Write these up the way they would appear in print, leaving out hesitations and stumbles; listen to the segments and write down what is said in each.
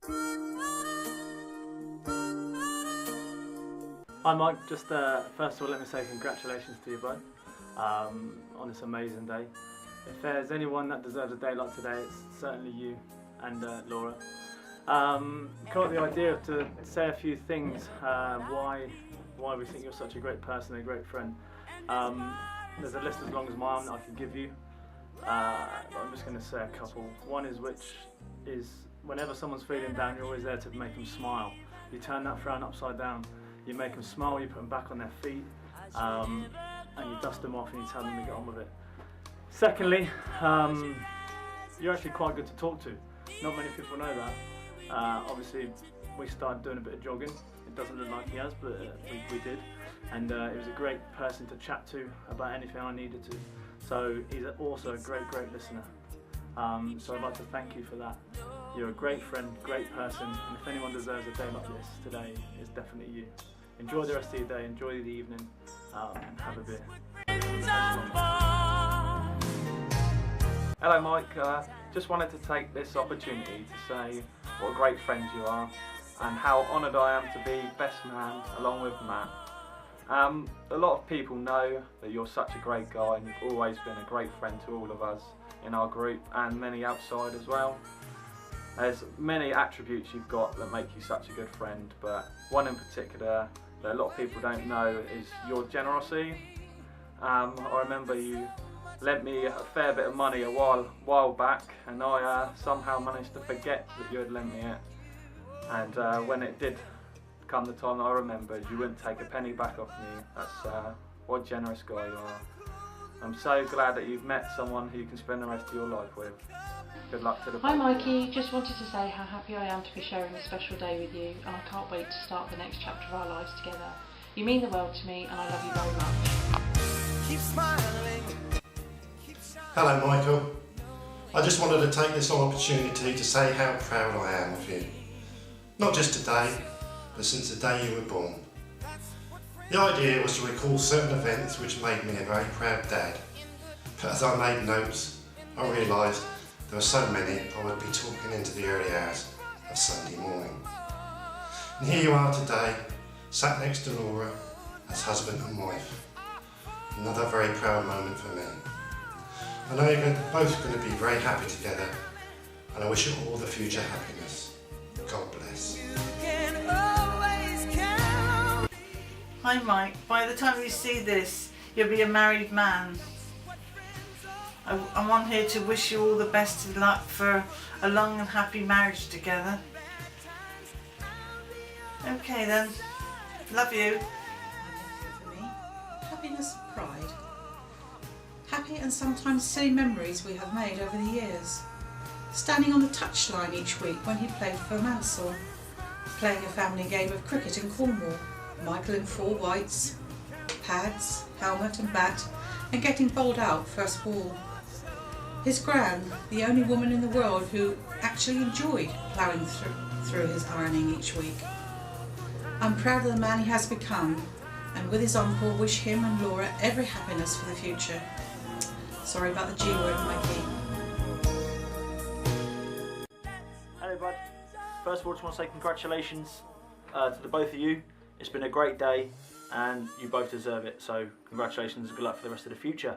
Hi Mike, just first of all let me say congratulations to you both on this amazing day. If there's anyone that deserves a day like today, it's certainly you and Laura. Got the idea to say a few things why we think you're such a great person and a great friend. There's a list as long as my arm that I can give you, but I'm just going to say a couple. One is whenever someone's feeling down, you're always there to make them smile. You turn that frown upside down. You make them smile, you put them back on their feet, and you dust them off and you tell them to get on with it. Secondly, you're actually quite good to talk to. Not many people know that. Obviously, we started doing a bit of jogging. It doesn't look like he has, but we did. And he was a great person to chat to about anything I needed to. So he's also a great listener. So I'd like to thank you for that. You're a great friend, great person, and if anyone deserves a day like this today, it's definitely you. Enjoy the rest of your day, enjoy the evening, and have a beer. Hello Mike, just wanted to take this opportunity to say what a great friend you are and how honoured I am to be best man along with Matt. A lot of people know that you're such a great guy and you've always been a great friend to all of us in our group and many outside as well. There's many attributes you've got that make you such a good friend, but one in particular that a lot of people don't know is your generosity. I remember you lent me a fair bit of money a while back, and I somehow managed to forget that you had lent me it. And when it did come the time that I remembered, you wouldn't take a penny back off me. That's what a generous guy you are. I'm so glad that you've met someone who you can spend the rest of your life with. Good luck to the Hi Mikey, just wanted to say how happy I am to be sharing a special day with you, and I can't wait to start the next chapter of our lives together. You mean the world to me and I love you very much. Keep smiling. Hello Michael, I just wanted to take this opportunity to say how proud I am of you. Not just today, but since the day you were born. The idea was to recall certain events which made me a very proud dad, but as I made notes, I realised there were so many I would be talking into the early hours of Sunday morning. And here you are today, sat next to Laura as husband and wife. Another very proud moment for me. I know you're both going to be very happy together, and I wish you all the future happiness. God bless. Hi Mike, by the time you see this, you'll be a married man. I'm on here to wish you all the best of luck for a long and happy marriage together. Okay then, love you. For me, happiness and pride. Happy and sometimes silly memories we have made over the years. Standing on the touchline each week when he played for Mansell. Playing a family game of cricket in Cornwall. Michael in 4 whites, pads, helmet and bat, and getting bowled out first ball. His gran, the only woman in the world who actually enjoyed ploughing through his ironing each week. I'm proud of the man he has become, and with his uncle wish him and Laura every happiness for the future. Sorry about the G word, Mikey. Hello bud, first of all just want to say congratulations to the both of you. It's been a great day and you both deserve it, so congratulations and good luck for the rest of the future.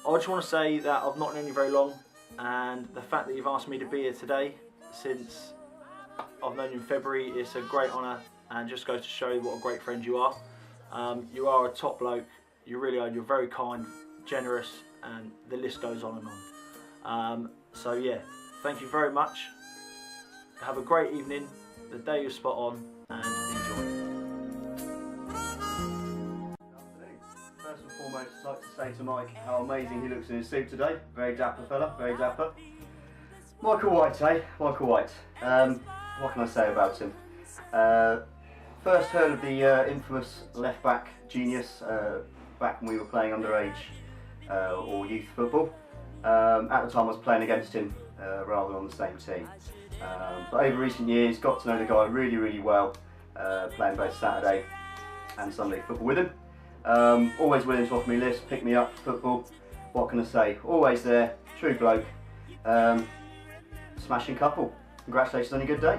I just want to say that I've not known you very long, and the fact that you've asked me to be here today, since I've known you in February, it's a great honour and just goes to show you what a great friend you are. You are a top bloke, you really are, you're very kind, generous, and the list goes on and on. So yeah, thank you very much. Have a great evening, the day you're spot on, and enjoy. First and foremost, I'd like to say to Mike how amazing he looks in his suit today. Very dapper fella, very dapper. Michael White, eh? Michael White. What can I say about him? First heard of the infamous left back genius back when we were playing underage or youth football. At the time I was playing against him rather than on the same team. But over recent years, got to know the guy really well, playing both Saturday and Sunday football with him. Always willing to offer me lifts, pick me up for football. What can I say? Always there, true bloke. Smashing couple. Congratulations on a good day.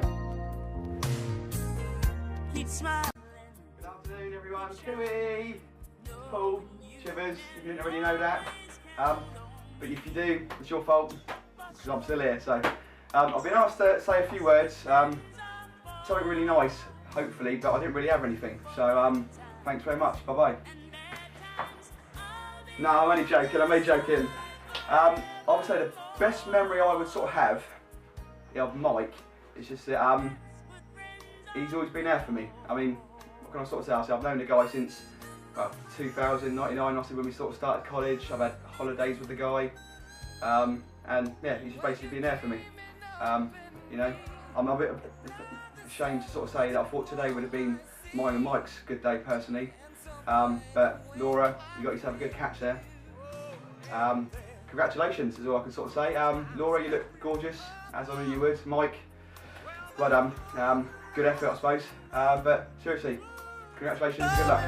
Good afternoon everyone, Chewy, Paul, Chivers, if you didn't already know that. But if you do, it's your fault, because I'm still here. So I've been asked to say a few words, something really nice, hopefully, but I didn't really have anything. So thanks very much, bye bye. No, I'm only joking, I would say the best memory I would sort of have of Mike is just that he's always been there for me. I mean, what can I sort of say? I've known the guy since 2099, obviously when we sort of started college. I've had holidays with the guy, and yeah, he's just basically been there for me. You know, I'm a bit ashamed to sort of say that I thought today would have been mine and Mike's good day personally. But Laura, you got yourself a good catch there. Congratulations is all I can sort of say. Laura, you look gorgeous, as I knew you would. Mike, well done. Good effort, I suppose. But seriously, congratulations, good luck.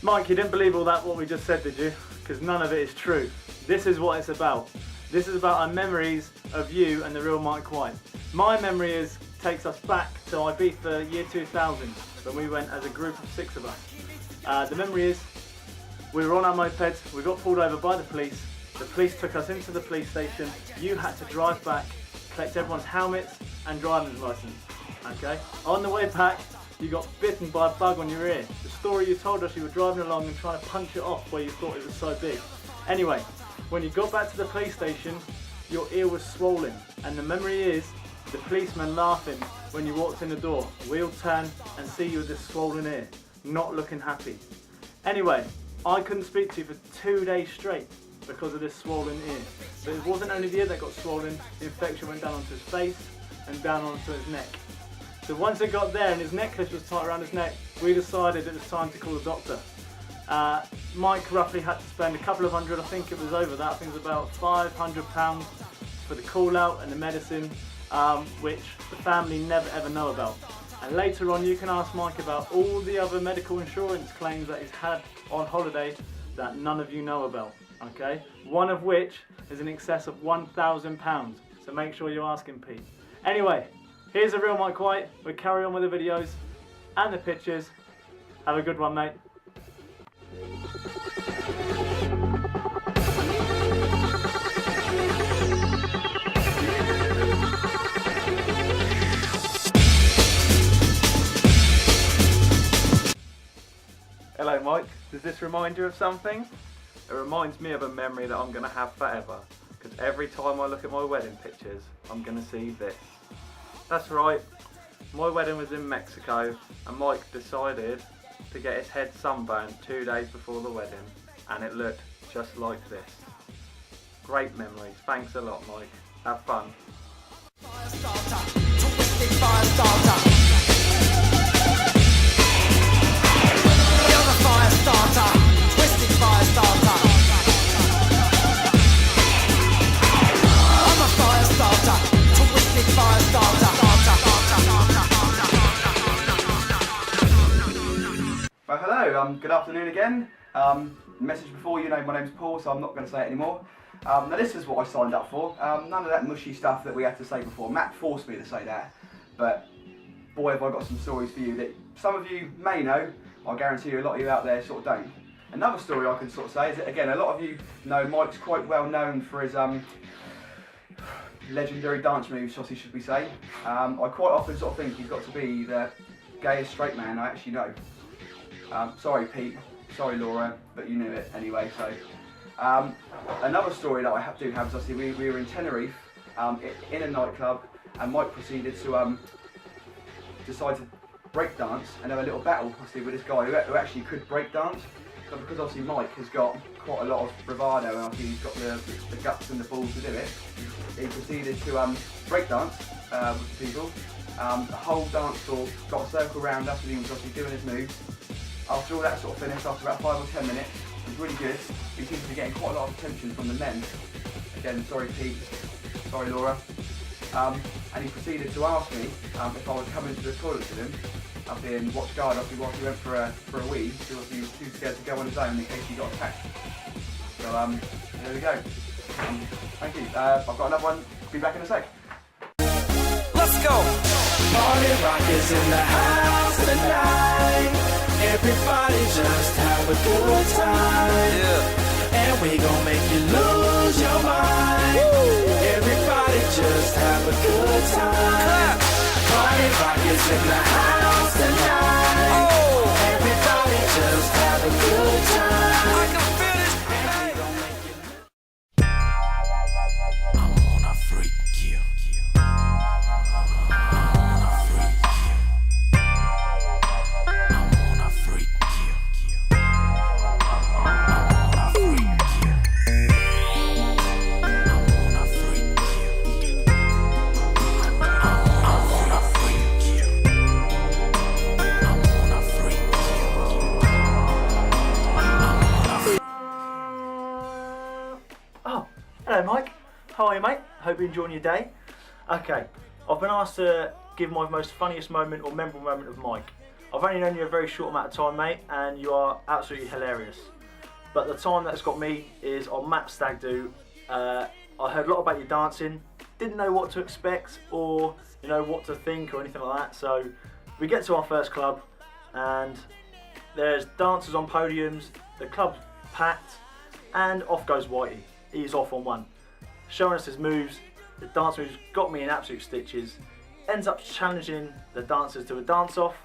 Mike, you didn't believe all that what we just said, did you? Because none of it is true. This is what it's about. This is about our memories of you and the real Mike White. My memory takes us back to Ibiza year 2000 when we went as a group of 6 of us. The memory is we were on our mopeds, we got pulled over by the police took us into the police station, you had to drive back, collect everyone's helmets and driver's license. Okay? On the way back, you got bitten by a bug on your ear. The story you told us, you were driving along and trying to punch it off where you thought it was so big. Anyway, when you got back to the police station, your ear was swollen, and the memory is the policeman laughing when you walked in the door. We'll turn and see you with this swollen ear, not looking happy. Anyway, I couldn't speak to you for 2 days straight because of this swollen ear. But it wasn't only the ear that got swollen, the infection went down onto his face and down onto his neck. So once it got there and his necklace was tight around his neck, we decided it was time to call a doctor. Mike roughly had to spend a couple of hundred, I think it was over that, I think it was about £500 for the call out and the medicine, which the family never ever know about. And later on you can ask Mike about all the other medical insurance claims that he's had on holiday that none of you know about, okay? One of which is in excess of £1,000, so make sure you ask him, Pete. Anyway, here's the real Mike White. We'll carry on with the videos and the pictures. Have a good one, mate. Hello Mike, does this remind you of something? It reminds me of a memory that I'm going to have forever, because every time I look at my wedding pictures, I'm going to see this. That's right, my wedding was in Mexico and Mike decided to get his head sunburned 2 days before the wedding, and it looked just like this. Great memories, thanks a lot Mike, have fun. Well, hello, good afternoon again. Message before, you know my name's Paul, so I'm not going to say it anymore. Now this is what I signed up for. None of that mushy stuff that we had to say before. Matt forced me to say that, but boy have I got some stories for you that some of you may know. I guarantee you a lot of you out there sort of don't. Another story I can sort of say is that, again, a lot of you know Mike's quite well known for his legendary dance moves, should we say. I quite often sort of think he's got to be the gayest straight man I actually know. Sorry Pete, sorry Laura, but you knew it anyway, so. Another story that I do have is obviously we were in Tenerife in a nightclub, and Mike proceeded to decide to break dance and have a little battle obviously with this guy who actually could break dance. But because obviously Mike has got quite a lot of bravado and obviously he's got the guts and the balls to do it, he proceeded to break dance with the people. The whole dance floor got a circle around us and he was obviously doing his moves. After all that sort of finished, after about 5 or 10 minutes, it was really good. He seemed to be getting quite a lot of attention from the men. Again, sorry Pete, sorry Laura. And he proceeded to ask me if I would come into the toilet with him. I've been watch guard obviously whilst he went for a wee, because he was too scared to go on his own in case he got attacked. So there we go. Thank you. I've got another one. Be back in a sec. Let's go! Party rock is in the house tonight. Everybody just have a good time. Yeah. And we gon' make you lose your mind. Woo. Everybody just have a good time. Party rock is in the house tonight. Oh. Everybody just have a good time. I can feel it. And we gon' make you. I wanna freak you. Hello Mike, how are you mate? Hope you're enjoying your day. Okay, I've been asked to give my most funniest moment or memorable moment of Mike. I've only known you a very short amount of time mate, and you are absolutely hilarious. But the time that's got me is on Map Stag Do. I heard a lot about your dancing, didn't know what to expect or what to think or anything like that. So we get to our first club and there's dancers on podiums, the club's packed, and off goes Whitey. He's off on one, showing us his moves. The dance moves got me in absolute stitches. Ends up challenging the dancers to a dance-off,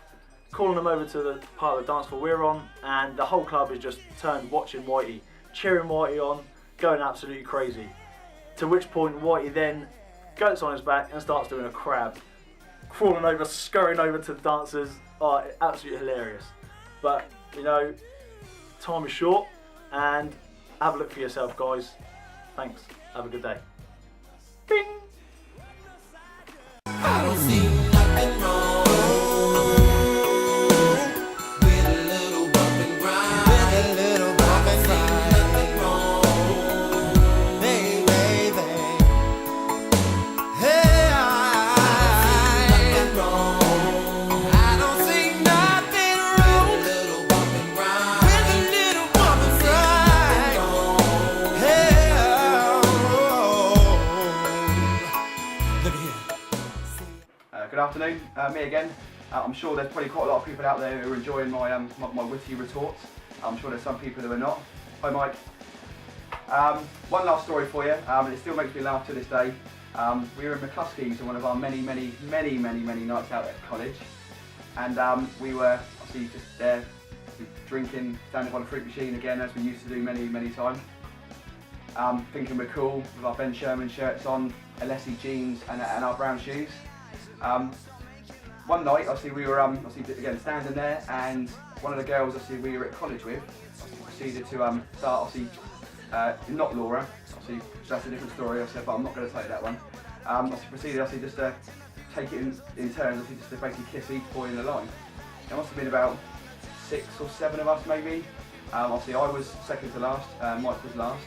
calling them over to the part of the dance floor we're on, and the whole club is just turned watching Whitey, cheering Whitey on, going absolutely crazy. To which point Whitey then goes on his back and starts doing a crab, crawling over, scurrying over to the dancers. Oh, absolutely hilarious. But time is short, and have a look for yourself guys. Thanks. Have a good day. Bing! I don't see nothing wrong with a little bump and grind. With a little bump and grind. Nothing wrong, baby. Hey, nothing wrong. I don't see nothing wrong with a little bump and grind. With a little bump and grind. Hey. Good afternoon, me again. I'm sure there's probably quite a lot of people out there who are enjoying my witty retorts. I'm sure there's some people who are not. Hi Mike. One last story for you, and it still makes me laugh to this day. We were in McCluskey's on one of our many nights out at college, and we were obviously just there drinking, standing by the fruit machine again, as we used to do many times. Thinking we're cool with our Ben Sherman shirts on, LSE jeans, and our brown shoes. One night, obviously, we were obviously again standing there, and one of the girls, obviously, we were at college with, proceeded to start, obviously, not Laura, obviously, that's a different story, obviously, but I'm not going to tell you that one. Obviously, proceeded, obviously, just to take it in turns, obviously, just to basically kiss each boy in the line. There must have been about 6 or 7 of us, maybe. Obviously, I was second to last, Mike was last.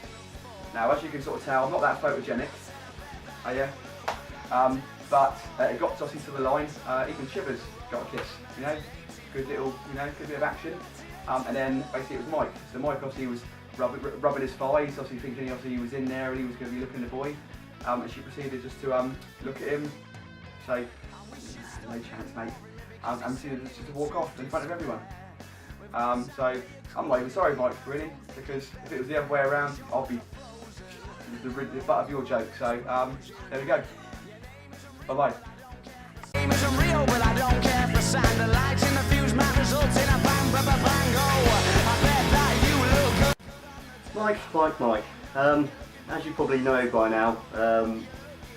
Now, as you can sort of tell, I'm not that photogenic, are you? But it got obviously to the line. Even Chivers got a kiss, good little, good bit of action. And then basically it was Mike. So Mike obviously was rubbing his thighs, obviously thinking he was in there and he was going to be looking at the boy. And she proceeded just to look at him, say, no chance, mate, and proceeded just to walk off in front of everyone. So I'm not even sorry, Mike, really, because if it was the other way around, I'd be the butt of your joke. So there we go. Bye-bye. Mike. As you probably know by now,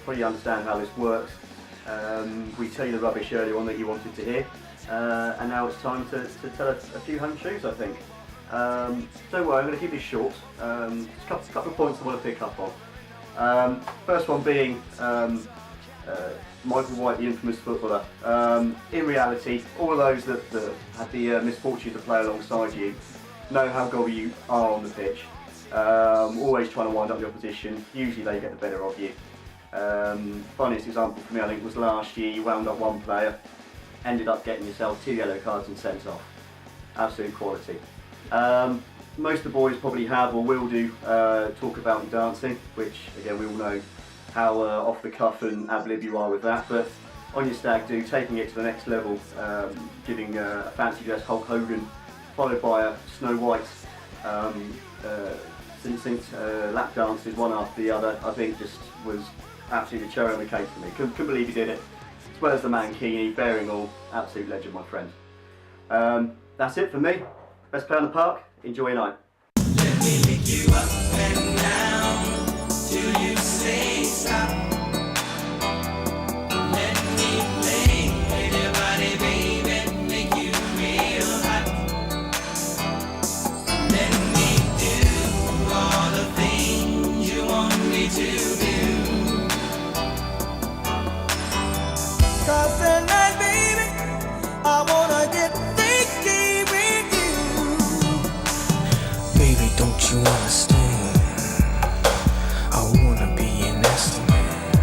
probably understand how this works. We tell you the rubbish earlier on that you wanted to hear, and now it's time to tell us a few home truths, I think. Don't worry, I'm going to keep this short. Just a couple of points I want to pick up on. First one being Michael White, the infamous footballer. In reality, all of those that had the misfortune to play alongside you know how gobby you are on the pitch. Always trying to wind up the opposition. Usually they get the better of you. Funniest example for me, I think, was last year. You wound up one player, ended up getting yourself 2 yellow cards and sent off. Absolute quality. Most of the boys probably have or will do talk about your dancing, which again we all know how off the cuff and ad lib you are with that. But on your stag do, taking it to the next level, giving a fancy dress Hulk Hogan, followed by a Snow White, synced lap dances one after the other, I think just was absolutely the cherry on the cake for me. Couldn't believe he did it. As well as the mankini, bearing all, absolute legend, my friend. That's it for me. Best play on the park. Enjoy your night. Let me pick you up and down till you say stop. Let me play with your body, baby, make you real hot. Let me do all the things you want me to do. 'Cause tonight, baby, I wanna get thicky with you. Baby, don't you understand? I wanna be an estimate.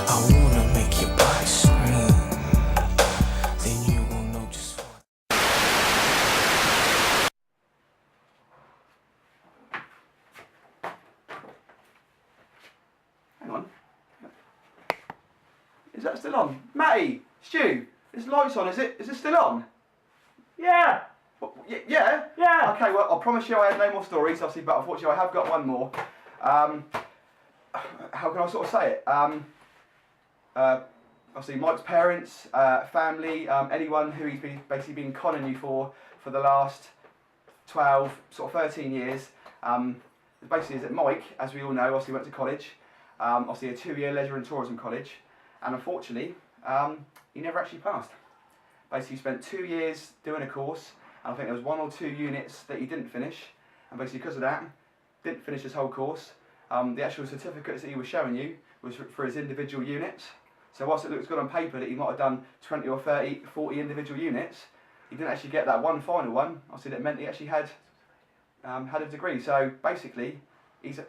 I wanna make your body scream. Then you will know just what. Hang on. Is that still on? Matty, Stu, this light's on, is it? Is it still on? Yeah! Yeah? Yeah! Okay, well, I promise you I have no more stories, obviously, but unfortunately I have got one more. How can I sort of say it? Obviously Mike's parents, family, anyone who he's basically been conning you for the last 12, sort of 13 years. Basically is that Mike, as we all know, obviously went to college, obviously a 2-year leisure and tourism college, and unfortunately he never actually passed. Basically spent 2 years doing a course, and I think there was 1 or 2 units that he didn't finish, and basically because of that, didn't finish his whole course. The actual certificates that he was showing you was for his individual units. So whilst it looks good on paper that he might have done 20 or 30, 40 individual units, he didn't actually get that one final one. Obviously that meant he actually had a degree. So basically, he's a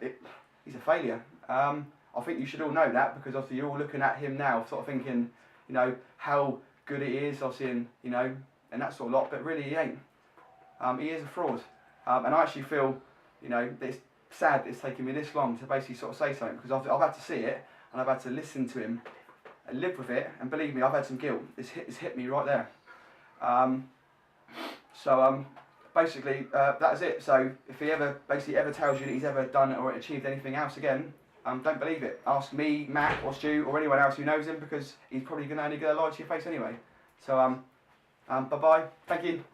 failure. I think you should all know that, because obviously you're all looking at him now, sort of thinking, you know, how good it is, obviously, and, you know, and that sort of lot, but really he ain't. He is a fraud. And I actually feel, you know, that it's sad that it's taken me this long to basically sort of say something, because I've had to see it, and I've had to listen to him, and live with it, and believe me, I've had some guilt. It's hit me right there. Basically, that's it. So if he ever tells you that he's ever done or achieved anything else again, don't believe it. Ask me, Matt, or Stu, or anyone else who knows him, because he's probably only going to lie to your face anyway. So, bye-bye. Thank you.